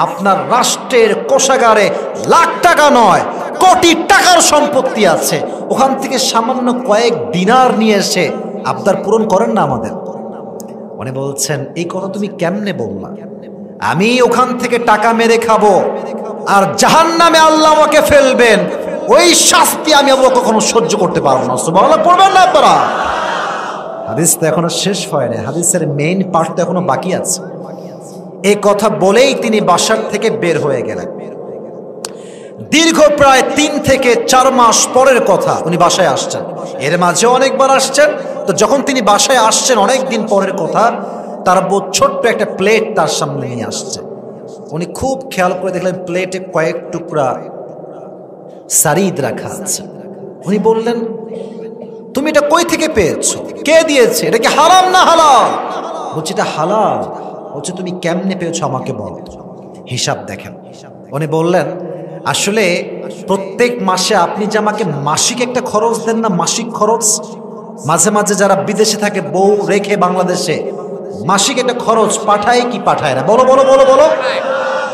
আপনার রাষ্ট্রের কোষাগারে লাখ টাকা নয় কোটি টাকার সম্পত্তি আছে, ওখান থেকে সামান্য কয়েক দিনার নিয়ে এসে আবদার পূরণ করেন না আমাদের। উনি বলছেন এই কথা তুমি কেমনে বললা? আমি ওখান থেকে টাকা মেরে খাবো আর জাহান্নামে আল্লাহ আমাকে ফেলবেন, ওই শাস্তি আমি কখনো সহ্য করতে পারবো না। সুবহানাল্লাহ পড়বেন না আপনারা? হাদিস তো এখনো শেষ হয়নি, হাদিসের মেইন পার্ট তো এখনো বাকি আছে। এই কথা বলেই তিনি বাসার থেকে বের হয়ে গেলেন। দীর্ঘ প্রায় 3 থেকে 4 মাস পরের কথা উনি বাসায় আসছেন। এর মাঝে অনেকবার আসছেন। তো যখন তিনি বাসায় আসছেন অনেক দিন পরের কথা, তার বউ ছোট্ট একটা প্লেট তার সামনে নিয়ে আসছে। উনি খুব খেয়াল করে দেখলেন প্লেটে কয়েক টুকরা সারিদ রাখা আছে। উনি বললেন তুমি এটা কই থেকে পেয়েছো? কে দিয়েছে? এটা কি হারাম না হালাল? বলছে এটা হালাল। বলছে তুমি কেমনে পেয়েছো আমাকে বলো। হিসাব দেখেন। উনি বললেন আসলে প্রত্যেক মাসে আপনি যে আমাকে মাসিক একটা খরচ দেন না, মাসিক খরচ, মাঝে মাঝে যারা বিদেশে থাকে বউ রেখে বাংলাদেশে মাসিক একটা খরচ পাঠায় কি পাঠায় না? বলো বলো বলো বলো।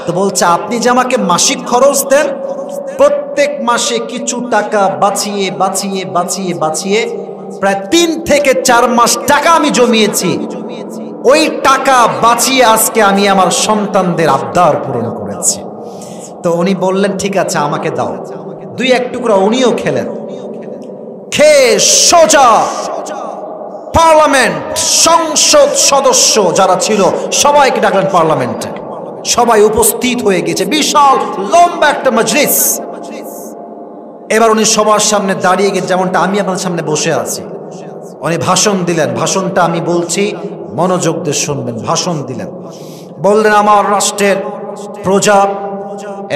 তো বলছে আপনি যে আমাকে মাসিক খরচ দেন, প্রত্যেক মাসে কিছু টাকা বাঁচিয়ে বাঁচিয়ে বাঁচিয়ে বাঁচিয়ে প্রায় 3 থেকে 4 মাস টাকা আমি জমিয়েছি, ওই টাকা বাঁচিয়ে আজকে আমি আমার সন্তানদের আবদার পূরণ করেছি। তো উনি বললেন ঠিক আছে আমাকে দাও। 2-1 টুকরা উনিও খেলেন। খেয়ে সোজা পার্লামেন্ট, সংসদ সদস্য যারা ছিল সবাইকে ডাকলেন পার্লামেন্টে। সবাই উপস্থিত হয়ে গেছে, বিশাল লম্বা একটা মজলিস। এবার উনি সবার সামনে দাঁড়িয়ে গিয়ে, যেমনটা আমি আপনার সামনে বসে আছি, উনি ভাষণ দিলেন। ভাষণটা আমি বলছি, মনোযোগ দিয়ে শুনবেন। ভাষণ দিলেন, বললেন আমার রাষ্ট্রের প্রজা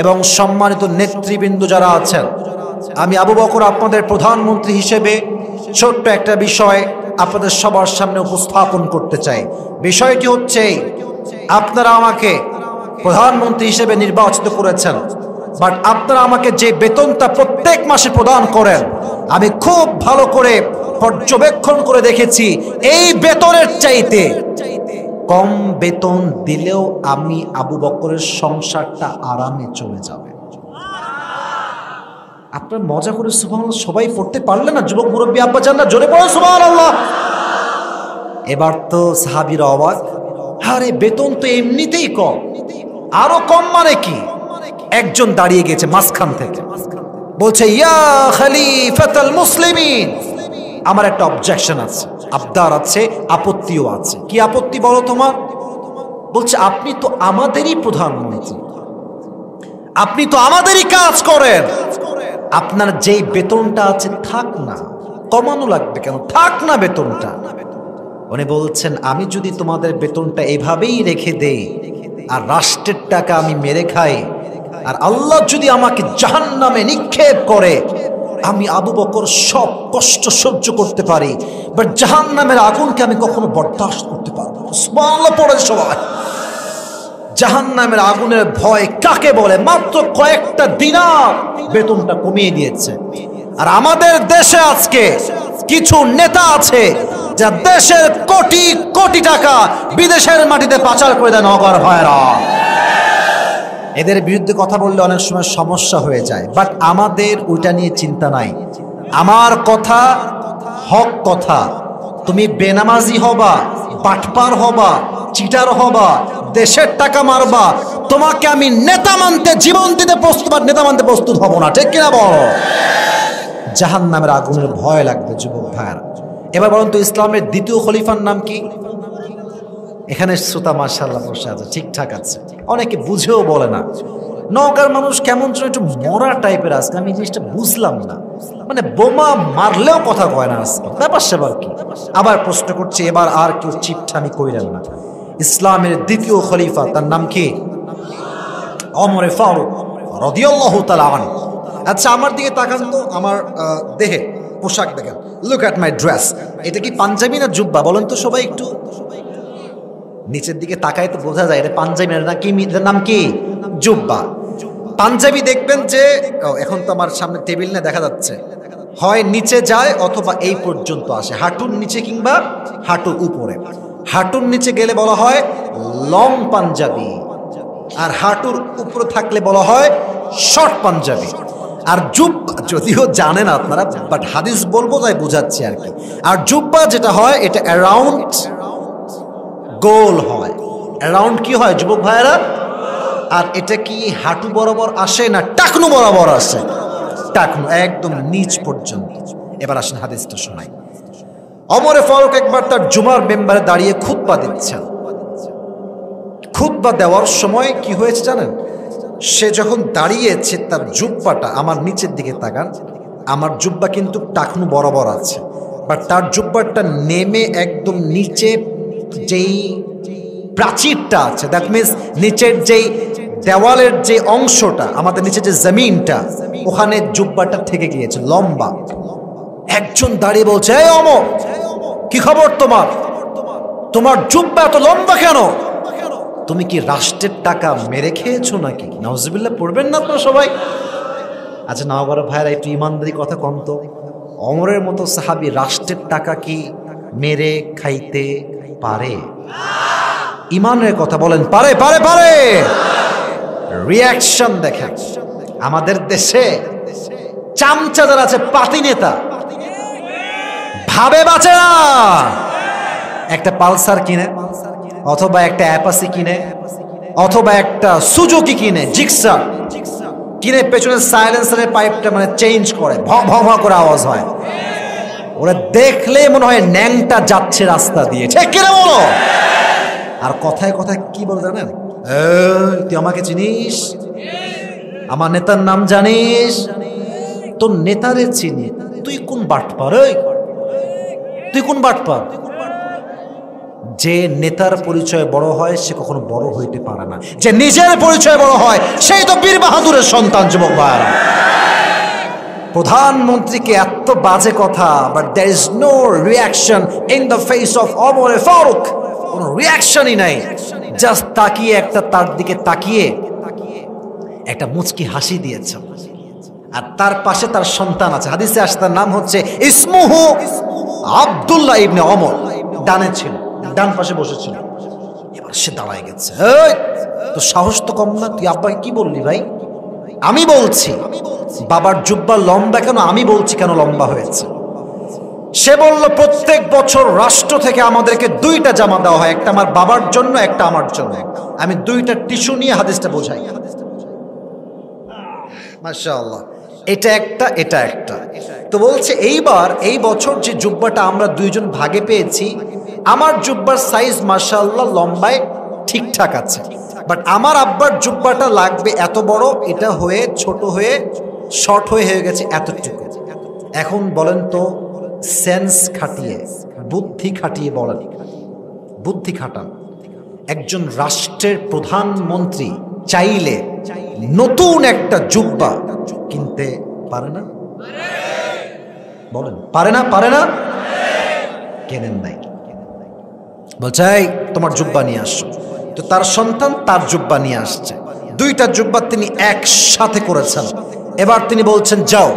এবং সম্মানিত নেতৃবৃন্দ যারা আছেন, আমি আবু বকর আপনাদের প্রধানমন্ত্রী হিসেবে ছোট্ট একটা বিষয় আপনাদের সবার সামনে উপস্থাপন করতে চাই। বিষয়টি হচ্ছে আপনারা আমাকে প্রধানমন্ত্রী হিসেবে নির্বাচিত করেছেন, বাট আপনারা আমাকে যে বেতনটা প্রত্যেক মাসে প্রদান করেন, আমি খুব ভালো করে পর্যবেক্ষণ করে দেখেছি এই বেতনের চাইতে কম বেতন দিলেও আমি আবু বকরের সংসারটা আরামে চলে যাবে। আপনার মজা করে সুবহানাল্লাহ সবাই পড়তে পারলেন না? যুবক মুরব্বী আব্বা জানরা জোরে পড়ো সুবহানাল্লাহ। এবার তো সাহাবীরা অবাক, আরে বেতন তো এমনিতেই কম, আরো কম মানে কি? একজন দাঁড়িয়ে গেছে মাঝখান থেকে, বলছে ইয়া খলিফাতুল মুসলিমিন, আমার একটা অবজেকশন আছে, আবদার আছে, আপত্তিও আছে। কি আপত্তি বলো তোমার? বলছে আপনি তো আমাদেরই প্রধানমন্ত্রী, আপনি তো আমাদেরই কাজ করেন, আপনার যেই বেতনটা আছে থাক না, কমানো লাগবে কেন? থাক না বেতনটা। উনি বলছেন আমি যদি তোমাদের বেতনটা এভাবেই রেখে দেই আর রাষ্ট্রের টাকা আমি মেরে খাই, আর আল্লাহ যদি আমাকে জাহান্নামে নিক্ষেপ করে, আমি আবু বকর সব কষ্ট সহ্য করতে পারি, বাট জাহান্নামের আগুনকে আমি কখনো বরদাস্ত করতে পারবো না। সুবহানাল্লাহ পড়ে সবাই। জাহান্নামের আগুনের ভয় কাকে বলে? মাত্র কয়েকটা দিনার বেতনটা কমিয়ে দিয়েছে। আর আমাদের দেশে আজকে কিছু নেতা আছে যা দেশের কোটি কোটি টাকা বিদেশের মাটিতে পাচার করে দেয় নগর ভাইরা। এদের বিরুদ্ধে কথা বললে অনেক সময় সমস্যা হয়ে যায়, বাট আমাদের ওইটা নিয়ে চিন্তা নাই। আমার কথা হক কথা। তুমি বেনামাজি হবা, বাটপার হবা, চিটার হবা, দেশের টাকা মারবা, তোমাকে আমি নেতা মানতে জীবন দিতে প্রস্তুত, নেতা মানতে প্রস্তুত হব না, ঠিক কিনা বলো? জাহান্নামের আগুনের ভয় লাগবে যুবক ভাইরা। এবার বলুন তো, ইসলামের দ্বিতীয় খলিফার নাম কি? এখানে শ্রোতা মাশাআল্লাহ বসে আছে, ঠিকঠাক আছে, অনেকে বুঝেও বলে না। নওগাঁর মানুষ কেমন যেন একটু মরা টাইপের আজকে, আমি জিনিসটা বুঝলাম না। মানে বোমা মারলেও কথা কয় না আজকে, ব্যাপার সেবার কি? আবার প্রশ্ন করছি, এবার আর কেউ চিপঠামি কইলেন না। ইসলামের দ্বিতীয় খলিফা তার নাম কি? ওমর ফারুক রাদিয়াল্লাহু তাআলা আনহু। আচ্ছা, আমার দিকে তাকান তো, আমার দেহে পোশাক দেখেন, লুক অ্যাট মাই ড্রেস। এটা কি পাঞ্জাবি না জুব্বা বলেন তো সবাই একটু? নিচের দিকে তাকায় তো বোঝা যায় এটা পাঞ্জাবি না কি, এটার নাম কি? জুব্বা। পাঞ্জাবি দেখবেন যে, এখন তো আমার সামনে টেবিল না দেখা যাচ্ছে, হয় নিচে যায় অথবা এই পর্যন্ত আসে, হাঁটুর নিচে কিংবা হাঁটুর উপরে। হাঁটুর নিচে গেলে বলা হয় লং পাঞ্জাবি, আর হাঁটুর উপরে থাকলে বলা হয় শর্ট পাঞ্জাবি। আর জুব্বা, যদিও জানেন আপনারা, বাট হাদিস বলবো তাই বোঝাচ্ছি আর কি। আর জুব্বা যেটা হয় এটা অ্যারাউন্ড গোল হয়। অ্যারাউন্ড কি হয় যুবক ভাইয়েরা? আর এটা কি হাঁটু বরাবর আসে না টাকনু বরাবর আসে? টাকনু, একদম নিচ পর্যন্ত। এবার আসেন হাদিসটা শোনাই। ওমর ফারুক একবার তার জুমার মেম্বারে দাঁড়িয়ে খুতবা দিচ্ছেন। খুতবা দেওয়ার সময় কি হয়েছে জানেন? সে যখন দাঁড়িয়েছে তার জুব্বাটা, আমার নিচের দিকে তাকান, আমার জুব্বা কিন্তু টাকনু বরাবর আছে, বাট তার জুব্বাটা নেমে একদম নিচে যেই প্রাচীরটা আছে, দ্যাট মিনস নিচের যেই দেওয়ালের যে অংশটা, আমাদের নিচে যে জমিনটা, ওখানে জুব্বাটা থেকে গিয়েছে লম্বা। একজন দাঁড়িয়ে বলছে, এই ওমর, কি খবর তোমার? তোমার জুব্বা এত লম্বা কেন? তুমি কি রাষ্ট্রের টাকা মেরে খেয়েছো নাকি? নাউজুবিল্লাহ পড়বেন না আপনারা সবাই? আচ্ছা নওগাঁর ভাইরা একটু ইমানদারি কথা কম তো। ওমরের মতো সাহাবী রাষ্ট্রের টাকা কি মেরে খাইতে পারে? ইমানের কথা বলেন, পারে? পারে পারে রিয়াকশন দেখেন। আমাদের দেশে চামচা যারা আছে, পাতি নেতা, ভাবে বাঁচে না। একটা পালসার কিনে, অথবা একটা অ্যাপাসি কিনে, অথবা একটা সুজুকি কিনে, জিক্সার কিনে, পেছনে সাইলেন্সারের পাইপটা মানে চেঞ্জ করে, ভ ভ ভ করে আওয়াজ হয়। ওরা দেখলে মনে হয় ন্যাংটা যাচ্ছে রাস্তা দিয়ে, ঠিক কিনা বলো? আর কথায় কথায় কি বলে জানেন? তুই আমাকে চিনিস? আমার নেতার নাম জানিস? তোর নেতারে চিনি, তুই কোন বাটপার? তুই কোন বাটপার? যে নেতার পরিচয় বড় হয় সে কখনো বড় হইতে পারে না। যে নিজের পরিচয় বড় হয় সেই তো বীর বাহাদুরের সন্তান। যুবক ভাইরা, প্রধানমন্ত্রীকে এত বাজে কথা, but there is no reaction in the face of Omar Faruk. কোনো রিয়াকশনই নাই, জাস্ট তাকিয়ে, একটা তার দিকে তাকিয়ে একটা মুচকি হাসি দিয়েছে। আর তার পাশে তার সন্তান আছে, হাদিসে আসে তার নাম হচ্ছে ইসমুহু আব্দুল্লাহ ইবনে ওমর। ডানে ছিল, ডান পাশে বসেছিল। এবার সে দাঁড়ায় গেছে, এই তো সাহস তো কম না, তুই আব্বাকে কি বললি ভাই? আমি বলছি বাবার জুব্বা লম্বা কেন, আমি বলছি কেন লম্বা হয়েছে। সে বলল, প্রত্যেক বছর রাষ্ট্র থেকে আমাদেরকে দুইটা জামা দেওয়া হয়, একটা আমার বাবার জন্য, একটা আমার জন্য। আমি দুইটা টিস্যু নিয়ে হাদিসটা বোঝাই। মাশাআল্লাহ, এটা একটা, এটা একটা। তো বলছে এইবার এই বছর যে জুব্বাটা আমরা দুইজন ভাগে পেয়েছি, আমার জুব্বার সাইজ মাশাআল্লাহ লম্বায় ঠিকঠাক আছে, বাট আমার আব্বার জুব্বাটা লাগবে এত বড়, এটা হয়ে ছোট হয়ে শর্ট হয়ে গেছে এতটুকু। এখন বলেন তো, সেন্স খাটিয়ে, বুদ্ধি খাটিয়ে বলেন, বুদ্ধি খাটান, একজন রাষ্ট্রের প্রধানমন্ত্রী চাইলে নতুন একটা জুব্বা কিনতে পারে না? বলেন, পারে না? পারে না? কেনেন নাই, বলছে এই তোমার জুব্বা নিয়ে আসছো। তো তার সন্তান তার জুব্বা নিয়ে আসছে, দুইটা জুব্বা তিনি একসাথে করেছেন। এবার তিনি বলছেন, যাও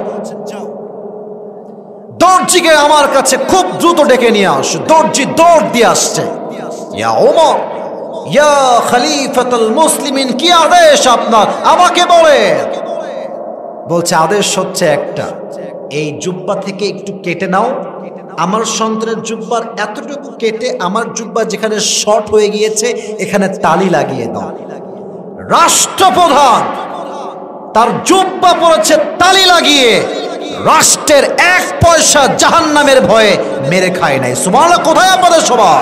দর্জিকে আমার কাছে খুব দ্রুত ডেকে নিয়ে আস। দর্জি দৌড় দিয়ে আসছে। ইয়া ওমর, ইয়া খলিফাতুল মুসলিমিন, কি আদেশ আপনার, আমাকে বলে। বলছে আদেশ হচ্ছে একটা, এই জুব্বা থেকে একটু কেটে নাও, আমার সন্তানের জুব্বার এতটুকু কেটে আমার জুব্বা যেখানে শর্ট হয়ে গিয়েছে এখানে তালি লাগিয়ে দাও। রাষ্ট্রপ্রধান তার জুব্বা পড়েছে তালি লাগিয়ে, রাষ্ট্রের এক পয়সা জাহান্নামের ভয়ে মেরে খায় নাই। সুবহানাল্লাহ। কোথায় আপনাদের সভা?